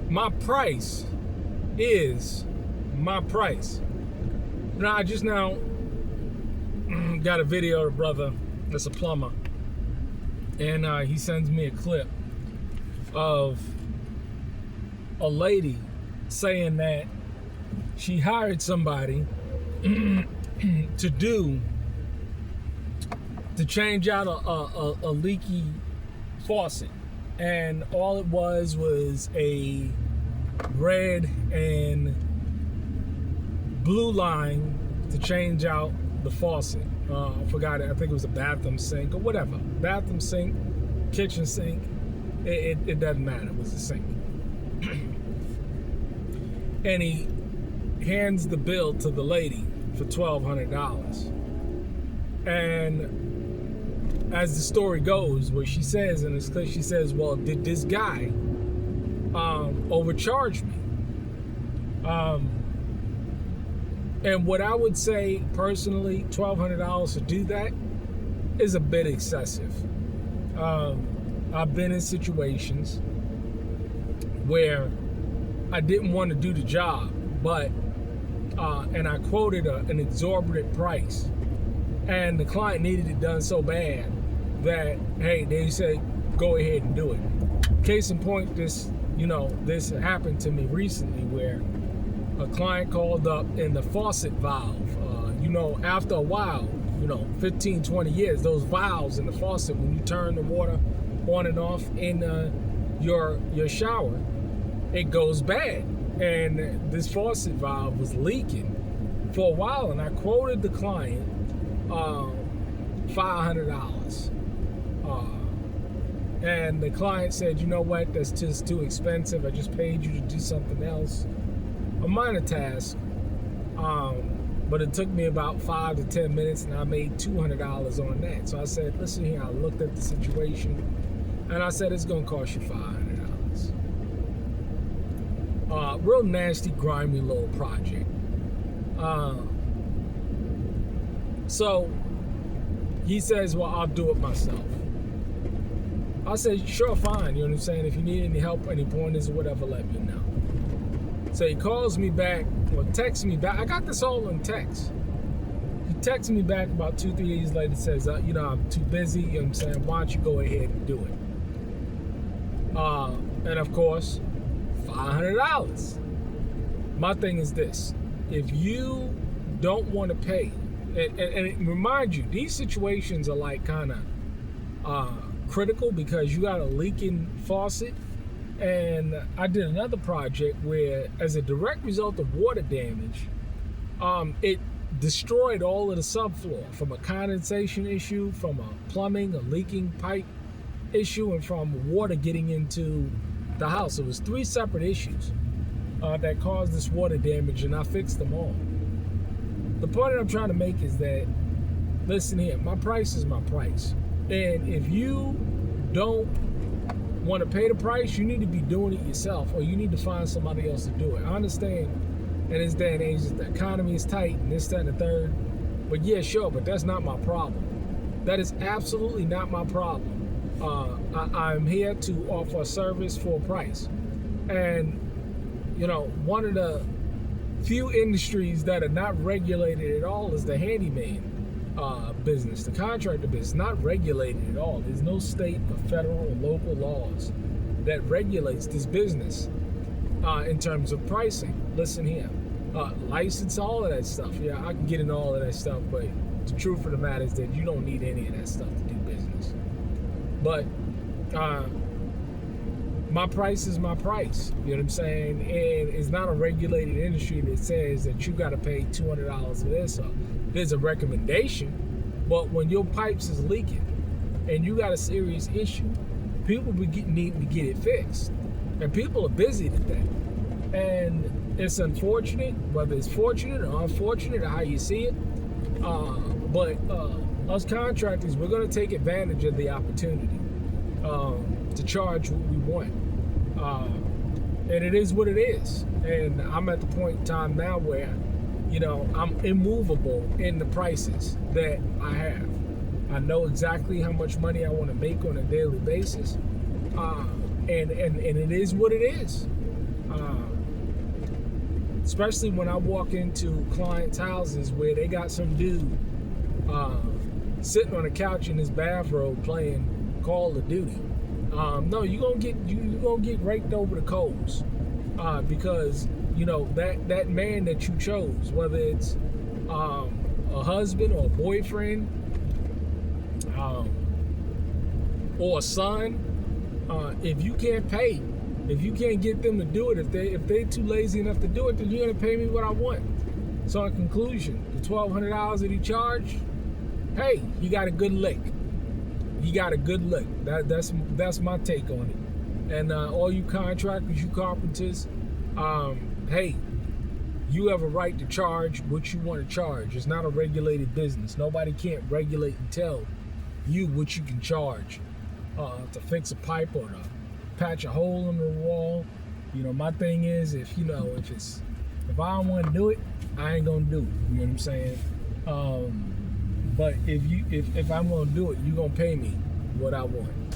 My price is my price. Now, I just now got a video of a brother that's a plumber, and he sends me a clip of a lady saying that she hired somebody to change out a leaky faucet, and all it was a red and blue line to change out the faucet. I forgot it. I think it was a bathroom sink or whatever. Bathroom sink, kitchen sink. It doesn't matter. It was a sink. And he hands the bill to the lady for $1,200. And as the story goes, what she says in this clip, she says, well, did this guy overcharge me? And what I would say personally, $1,200 to do that is a bit excessive. I've been in situations where I didn't want to do the job, but and I quoted an exorbitant price, and the client needed it done so bad that, hey, they said, go ahead and do it. Case in point, this happened to me recently where a client called up and the faucet valve, after a while, 15, 20 years, those valves in the faucet, when you turn the water on and off in your shower, it goes bad. And this faucet valve was leaking for a while, and I quoted the client $500. And the client said, you know what, that's just too expensive. I just paid you to do something else. A minor task, but it took me about 5 to 10 minutes, and I made $200 on that. So I said, listen here, I looked at the situation, and I said, it's going to cost you $500. Real nasty, grimy little project. So he says, well, I'll do it myself. I said, sure, fine. You know what I'm saying? If you need any help, any pointers or whatever, let me know. So he calls me back or texts me back. I got this all in text. He texts me back about 2-3 days later, says, I'm too busy. You know what I'm saying? Why don't you go ahead and do it? And of course, $500. My thing is this: if you don't want to pay, and remind you, these situations are like kind of critical because you got a leaking faucet. And I did another project where, as a direct result of water damage, it destroyed all of the subfloor, from a condensation issue, from a plumbing, a leaking pipe issue, and from water getting into the house. It was 3 separate issues that caused this water damage, and I fixed them all. The point that I'm trying to make is that, listen here, my price is my price. And if you don't want to pay the price, you need to be doing it yourself, or you need to find somebody else to do it. I understand in this day and age that the economy is tight and this, that, and the third. But yeah, sure, but that's not my problem. That is absolutely not my problem. I'm here to offer a service for a price. And, one of the few industries that are not regulated at all is the handyman business, the contractor business. Not regulated at all. There's no state or federal or local laws that regulates this business in terms of pricing. Listen here, license, all of that stuff. Yeah, I can get into all of that stuff, but the truth of the matter is that you don't need any of that stuff to do business. But my price is my price. You know what I'm saying? And it's not a regulated industry that says that you got to pay $200 for this. Or there's a recommendation, but when your pipes is leaking and you got a serious issue, people need to get it fixed, and people are busy today. And it's unfortunate, whether it's fortunate or unfortunate or how you see it. But us contractors, we're going to take advantage of the opportunity to charge what we want. And it is what it is. And I'm at the point in time now where, I'm immovable in the prices that I have. I know exactly how much money I want to make on a daily basis. And it is what it is. Especially when I walk into clients' houses where they got some dude sitting on a couch in his bathrobe playing Call of Duty. No, you're gonna get raked over the coals because that man that you chose, whether it's a husband or a boyfriend or a son, if you can't pay, if you can't get them to do it, if they're too lazy enough to do it, then you're gonna pay me what I want. So in conclusion, the $1,200 that he charged, hey, you got a good lick. You got a good lick. That's my take on it. And all you contractors, you carpenters, hey, you have a right to charge what you want to charge. It's not a regulated business. Nobody can't regulate and tell you what you can charge to fix a pipe or to patch a hole in the wall. My thing is, if I don't want to do it, I ain't gonna do it. You know what I'm saying? But if I'm gonna do it, you're gonna pay me what I want.